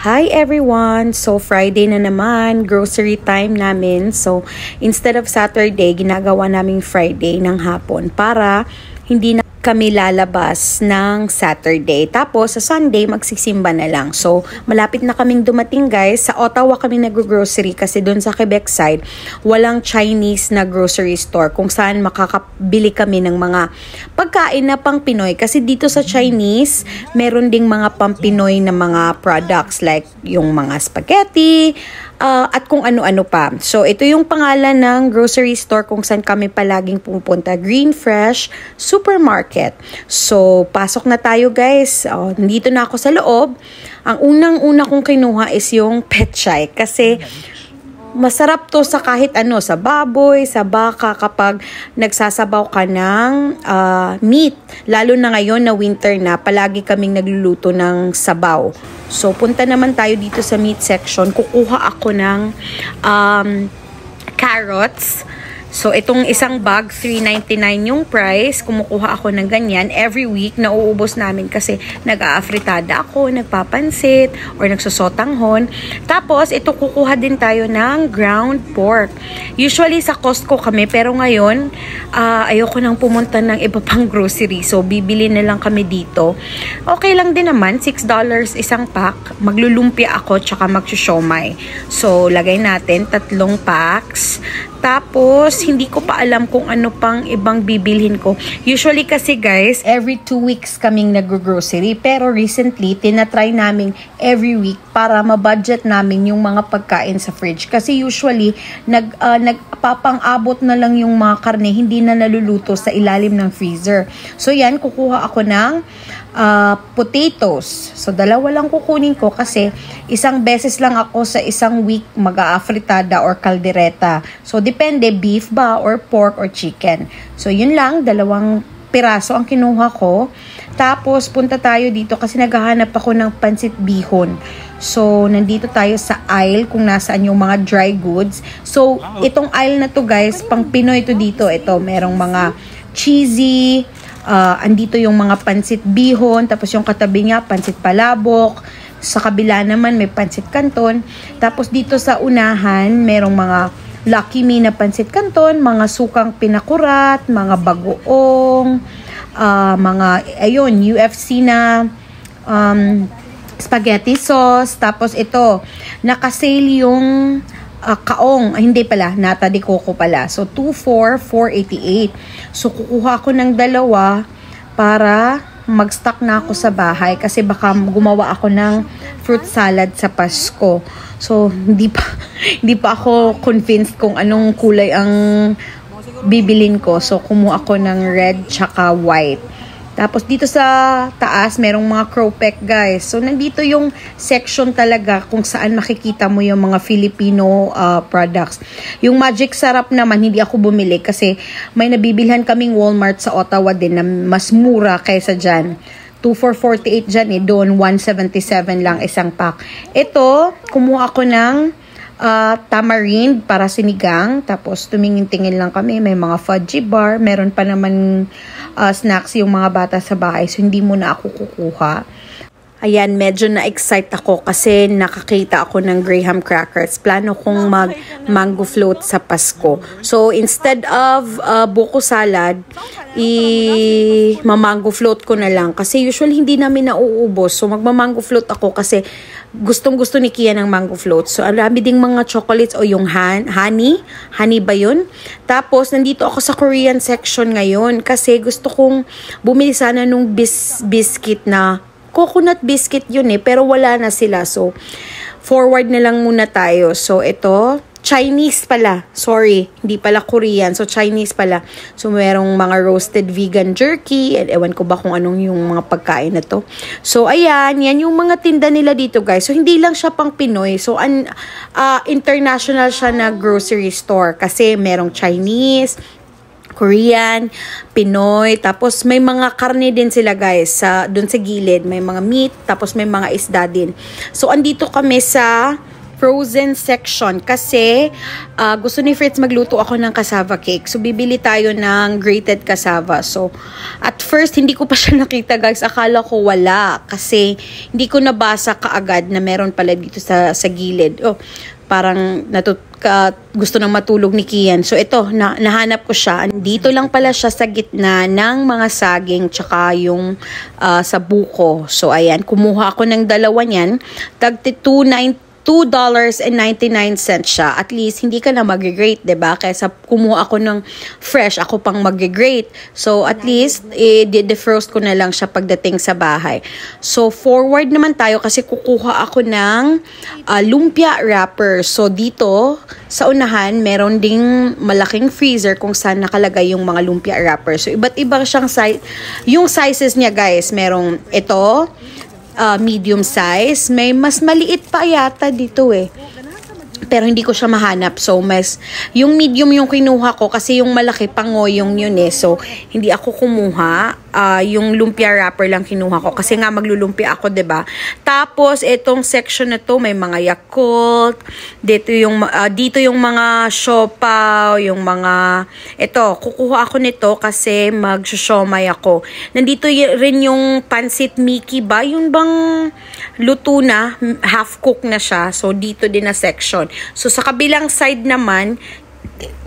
Hi everyone! So Friday na naman, grocery time namin. So instead of Saturday, ginagawa naming Friday ng hapon para hindi na kami lalabas ng Saturday. Tapos sa Sunday, magsisimba na lang. So malapit na kaming dumating guys. Sa Ottawa kami nag-grocery kasi doon sa Quebec side, walang Chinese na grocery store kung saan makakabili kami ng mga pagkain na pang Pinoy. Kasi dito sa Chinese, meron ding mga pang Pinoy na mga products like yung mga spaghetti, at kung ano-ano pa. So, ito yung pangalan ng grocery store kung saan kami palaging pupunta. Green Fresh Supermarket. So, pasok na tayo guys. Nandito na ako sa loob. Ang unang-una kong kinuha is yung petchay kasi masarap to sa kahit ano, sa baboy, sa baka kapag nagsasabaw ka ng meat. Lalo na ngayon na winter na, palagi kaming nagluluto ng sabaw. So, punta naman tayo dito sa meat section. Kukuha ako ng carrots. So, itong isang bag, $3.99 yung price. Kumukuha ako ng ganyan. Every week, nauubos namin kasi nag-aafritada ako, nagpapansit, or nagsusotanghon. Tapos, ito kukuha din tayo ng ground pork. Usually, sa Costco kami, pero ngayon, ayoko nang pumunta ng iba pang grocery. So, bibili na lang kami dito. Okay lang din naman, $6 isang pack. Maglulumpia ako, tsaka magsusiomay. So, lagay natin 3 packs. Tapos, hindi ko pa alam kung ano pang ibang bibilhin ko. Usually kasi guys, every 2 weeks kaming nag-grocery. Pero recently, tinatry namin every week para ma-budget namin yung mga pagkain sa fridge. Kasi usually, nagpapang-abot na lang yung mga karne, hindi na naluluto sa ilalim ng freezer. So yan, kukuha ako ng potatoes. So, 2 lang kukunin ko kasi isang beses lang ako sa isang week mag-aafritada or kaldereta. So, depende, beef ba or pork or chicken. So, yun lang, 2 piraso ang kinuha ko. Tapos, punta tayo dito kasi naghahanap ako ng pansit bihon. So, nandito tayo sa aisle kung nasaan yung mga dry goods. So, itong aisle na to guys, pang Pinoy to dito. Ito, merong mga cheesy, andito yung mga pansit bihon, tapos yung katabi niya, pansit palabok. Sa kabila naman, may pansit canton. Tapos dito sa unahan, merong mga Lucky Me na pansit canton, mga sukang pinakurat, mga bagoong, mga, ayun, UFC na spaghetti sauce. Tapos ito, nakasale yung kaong, hindi pala, nata de coco pala. So, 488. So, kukuha ako ng 2 para mag-stock na ako sa bahay kasi baka gumawa ako ng fruit salad sa Pasko. So, hindi pa ako convinced kung anong kulay ang bibilin ko. So, kumuha ako ng red tsaka white. Tapos dito sa taas, merong mga Cropec guys. So, nandito yung section talaga kung saan makikita mo yung mga Filipino products. Yung Magic Sarap naman, hindi ako bumili kasi may nabibilhan kaming Walmart sa Ottawa din na mas mura kaysa dyan. 2 for 48 dyan eh. Doon, 177 lang isang pack. Ito, kumuha ako ng tamarind para sinigang. Tapos tumingin-tingin lang kami. May mga fudgy bar. Meron pa naman snacks yung mga bata sa bahay. So hindi muna ako kukuha. Ayan, medyo na-excite ako kasi nakakita ako ng Graham crackers. Plano kong mag-mango float sa Pasko. So, instead of buko salad, ma-mango float ko na lang. Kasi usually hindi namin nauubos. So, magma-mango float ako kasi gustong-gusto ni Kia ng mango float. So, ang dami ding mga chocolates o yung honey. Honey ba yun? Tapos, nandito ako sa Korean section ngayon kasi gusto kong bumili sana nung biscuit na coconut biscuit yun eh, pero wala na sila. So, forward na lang muna tayo. So, ito, Chinese pala. Sorry, hindi pala Korean. So, Chinese pala. So, merong mga roasted vegan jerky. And ewan ko ba kung anong yung mga pagkain na to. So, ayan. Yan yung mga tinda nila dito, guys. So, hindi lang siya pang Pinoy. So, international siya na grocery store. Kasi merong Chinese, Korean, Pinoy, tapos may mga karne din sila guys, doon sa gilid, may mga meat, tapos may mga isda din. So, andito kami sa frozen section kasi gusto ni Fritz magluto ako ng cassava cake. So, bibili tayo ng grated cassava. So, at first, hindi ko pa siya nakita guys. Akala ko wala kasi hindi ko nabasa kaagad na meron pala dito sa gilid. Oh, parang gusto nang matulog ni Kian. So, ito, nahanap ko siya. Dito lang pala siya sa gitna ng mga saging tsaka yung sa buko. So, ayan. Kumuha ako ng dalawa niyan. Tag $2.99 siya. At least, hindi ka na mag-grate, diba? Kaysa kumuha ako ng fresh, ako pang mag-grate. So, at least, defrost ko na lang siya pagdating sa bahay. So, forward naman tayo kasi kukuha ako ng lumpia wrapper. So, dito, sa unahan, meron ding malaking freezer kung saan nakalagay yung mga lumpia wrapper. So, iba't ibang siyang size. Yung sizes niya, guys, merong ito, medium size. May mas maliit pa yata dito eh. Pero hindi ko siya mahanap. So, yung medium yung kinuha ko kasi yung malaki pangoyong yun eh. So, hindi ako kumuha. Yung lumpia wrapper lang kinuha ko kasi nga maglulumpia ako, 'di ba? Tapos itong section na to may mga Yakult, dito yung mga siopaw, yung mga kukuha ako nito kasi magsusyomay ako. Nandito rin yung pansit Mickey ba? Yung bang luto na, half cook na siya. So dito din na section. So sa kabilang side naman,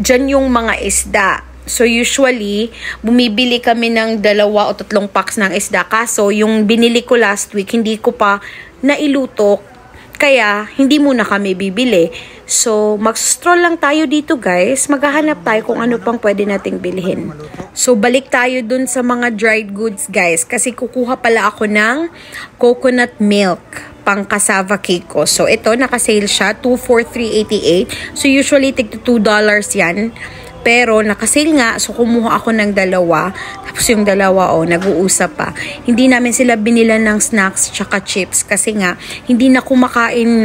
dyan yung mga isda. So, usually, bumibili kami ng 2 o 3 packs ng isda. Kaso, yung binili ko last week, hindi ko pa nailuto. Kaya, hindi muna kami bibili. So, mag-stroll lang tayo dito, guys. Maghahanap tayo kung ano pang pwede nating bilhin. So, balik tayo dun sa mga dried goods, guys. Kasi kukuha pala ako ng coconut milk pang cassava cake ko. So, ito, nakasale siya. 2 for $3.88. So, usually, tig $2 yan. Pero, nakasale nga, so kumuha ako ng 2. Tapos yung 2, nag-uusap pa. Hindi namin sila binila ng snacks tsaka chips. Kasi nga, hindi na kumakain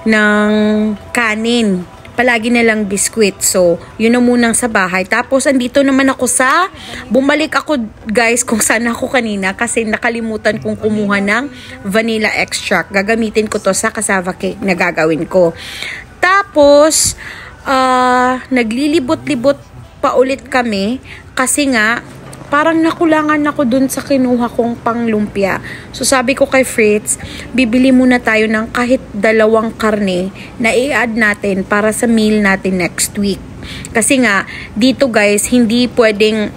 ng kanin. Palagi na lang biskwit. So, yun na munang sa bahay. Tapos, andito naman ako bumalik ako, guys, kung saan ako kanina. Kasi nakalimutan kong kumuha ng vanilla extract. Gagamitin ko to sa cassava cake na gagawin ko. Tapos, naglilibot-libot pa ulit kami kasi nga parang nakulangan ako dun sa kinuha kong panglumpia. So sabi ko kay Fritz, bibili muna tayo ng kahit 2 karne na i-add natin para sa meal natin next week. Kasi nga dito guys, hindi pwedeng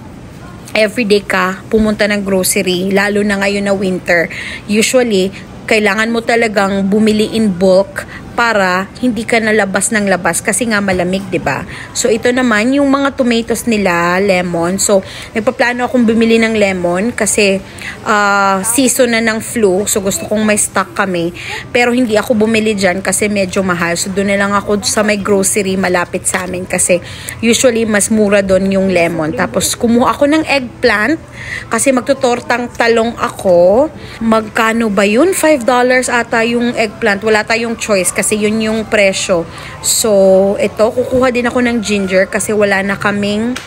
everyday ka pumunta ng grocery, lalo na ngayon na winter. Usually, kailangan mo talagang bumili in bulk para hindi ka nalabas ng labas kasi nga malamig, 'di ba? So ito naman yung mga tomatoes nila, lemon. So nagpaplano akong bumili ng lemon kasi season na ng flu. So gusto kong may stock kami. Pero hindi ako bumili diyan kasi medyo mahal. So doon na lang ako sa may grocery malapit sa amin kasi usually mas mura doon yung lemon. Tapos kumuha ako ng eggplant kasi magtutortang talong ako. Magkano ba yun? $5 ata yung eggplant. Wala tayong choice kasi yun yung presyo. So, ito, kukuha din ako ng ginger kasi wala na kaming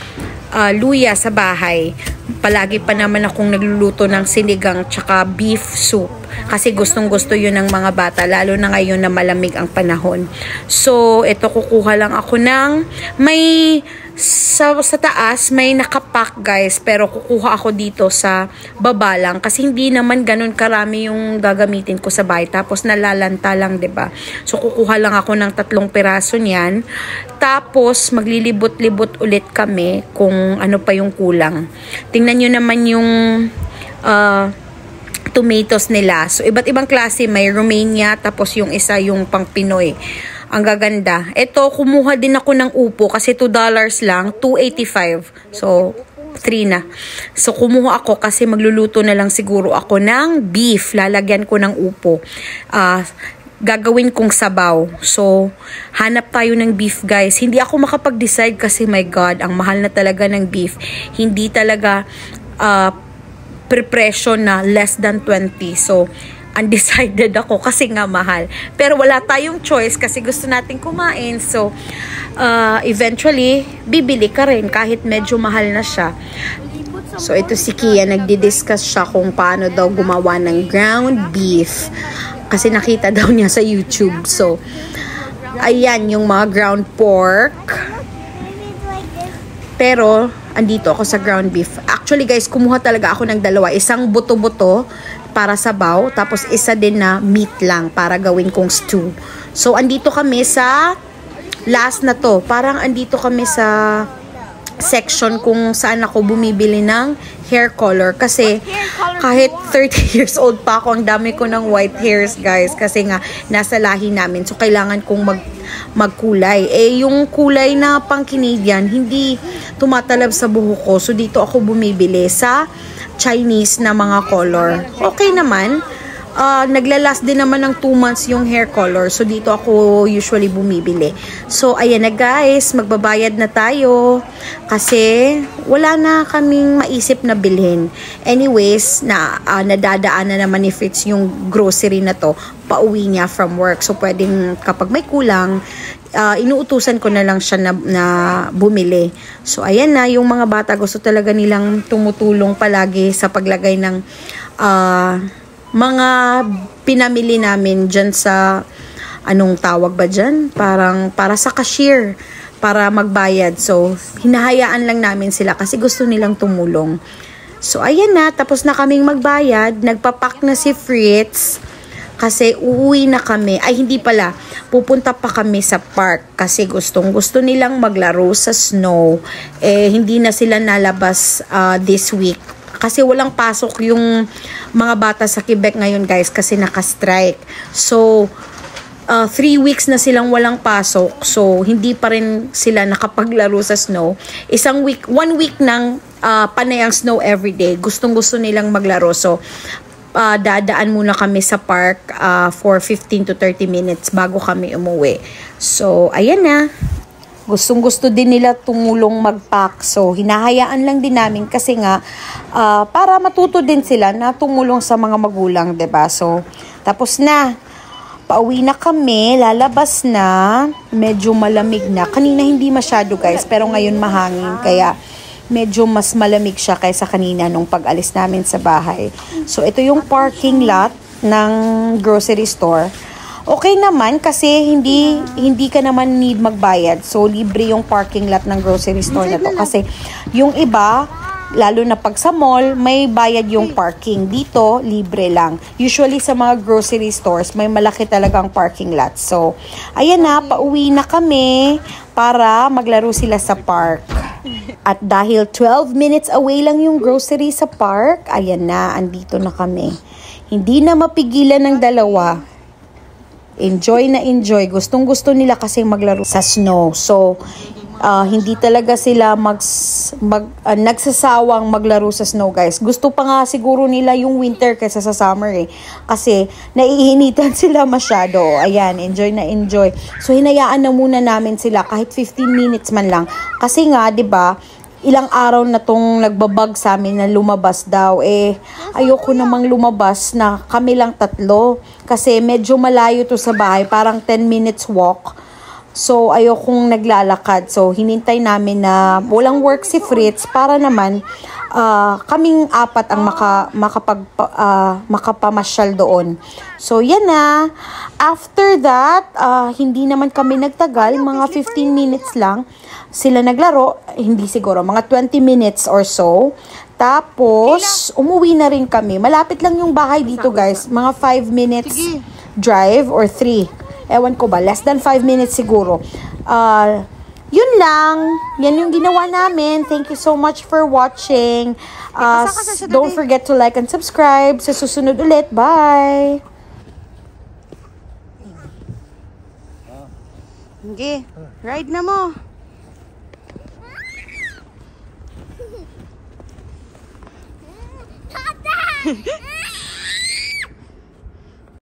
luya sa bahay. Palagi pa naman akong nagluluto ng sinigang tsaka beef soup. Kasi gustong-gusto yun ng mga bata, lalo na ngayon na malamig ang panahon. So, ito, kukuha lang ako ng sa taas may nakapack guys, pero kukuha ako dito sa baba lang kasi hindi naman ganun karami yung gagamitin ko sa bahay, tapos nalalanta lang, 'di ba? So kukuha lang ako ng 3 piraso niyan, tapos maglilibot-libot ulit kami kung ano pa yung kulang. Tingnan niyo naman yung tomatoes nila. So iba't ibang klase, may Romania, tapos yung isa yung pang Pinoy. Ang gaganda. Ito, kumuha din ako ng upo kasi $2 lang, $2.85. So, 3 na. So, kumuha ako kasi magluluto na lang siguro ako ng beef. Lalagyan ko ng upo. Gagawin kong sabaw. So, hanap tayo ng beef, guys. Hindi ako makapag-decide kasi, my God, ang mahal na talaga ng beef. Hindi talaga pre-presyo na less than 20. So, undecided ako kasi nga mahal. Pero wala tayong choice kasi gusto nating kumain. So, eventually, bibili ka rin kahit medyo mahal na siya. So, ito si Kia, nagdi-discuss siya kung paano daw gumawa ng ground beef. Kasi nakita daw niya sa YouTube. So, ayan yung mga ground pork. Pero, andito ako sa ground beef. Actually guys, kumuha talaga ako ng dalawa. Isang buto-buto para sabaw. Tapos isa din na meat lang para gawin kong stew. So, andito kami sa last na to. Parang andito kami sa section kung saan ako bumibili ng hair color. Kasi kahit 30 years old pa ako, ang dami ko ng white hairs guys. Kasi nga, nasa lahi namin. So, kailangan kong magkulay. Eh, yung kulay na pang Canadian, hindi tumatalab sa buhok ko. So, dito ako bumibili sa Chinese na mga color. Okay naman. Naglalast din naman ng 2 months yung hair color. So, dito ako usually bumibili. So, ayan na guys. Magbabayad na tayo. Kasi, wala na kaming maisip na bilhin. Anyways, nadadaan na naman ni Fritz yung grocery na to. Pauwi niya from work. So, pwedeng kapag may kulang, inuutusan ko na lang siya na bumili. So, ayan na. Yung mga bata gusto talaga nilang tumutulong palagi sa paglagay ng mga pinamili namin dyan sa, anong tawag ba dyan? Parang, para sa cashier, para magbayad. So, hinahayaan lang namin sila kasi gusto nilang tumulong. So, ayan na, tapos na kaming magbayad. Nagpapak na si Fritz kasi uuwi na kami. Ay, hindi pala. Pupunta pa kami sa park kasi gusto nilang maglaro sa snow. Eh, hindi na sila nalabas this week. Kasi walang pasok yung mga bata sa Quebec ngayon guys kasi naka-strike. So, 3 weeks na silang walang pasok. So, hindi pa rin sila nakapaglaro sa snow. 1 week nang panay ang snow everyday. Gustong-gusto nilang maglaro. So, dadaan muna kami sa park for 15 to 30 minutes bago kami umuwi. So, ayan na. Gustong-gusto din nila tumulong mag-pack. So, hinahayaan lang din namin kasi nga, para matuto din sila na tumulong sa mga magulang, 'di ba? So, tapos na. Pauwi na kami, lalabas na. Medyo malamig na. Kanina hindi masyado, guys, pero ngayon mahangin. Kaya, medyo mas malamig siya kaysa kanina nung pag-alis namin sa bahay. So, ito yung parking lot ng grocery store. Okay naman kasi hindi ka naman need magbayad. So, libre yung parking lot ng grocery store na to. Kasi yung iba, lalo na pag sa mall, may bayad yung parking. Dito, libre lang. Usually sa mga grocery stores, may malaki talagang parking lot. So, ayan na, pauwi na kami para maglaro sila sa park. At dahil 12 minutes away lang yung grocery sa park, ayan na, andito na kami. Hindi na mapigilan ng dalawa. Enjoy na enjoy. Gustong-gusto nila kasi maglaro sa snow. So, hindi talaga sila nagsasawang maglaro sa snow, guys. Gusto pa nga siguro nila yung winter kaysa sa summer eh. Kasi naiinitan sila masyado. Ayan, enjoy na enjoy. So, hinayaan na muna namin sila kahit 15 minutes man lang. Kasi nga, 'di ba, ilang araw na tong nagbabag sa amin na lumabas daw. Eh, ayoko namang lumabas na kami lang tatlo. Kasi medyo malayo to sa bahay. Parang 10 minutes walk. So, ayokong naglalakad. So, hinintay namin na walang work si Fritz para naman kaming apat ang makapamasyal doon. So, yan na. After that, hindi naman kami nagtagal. Mga 15 minutes lang sila naglaro, hindi siguro, mga 20 minutes or so. Tapos, umuwi na rin kami. Malapit lang yung bahay dito, guys. Mga 5 minutes drive or 3. Ewan ko ba, less than 5 minutes siguro. Yun lang. Yan yung ginawa namin. Thank you so much for watching. Don't forget to like and subscribe. Sa susunod ulit. Bye! Okay, ride na mo. Tata!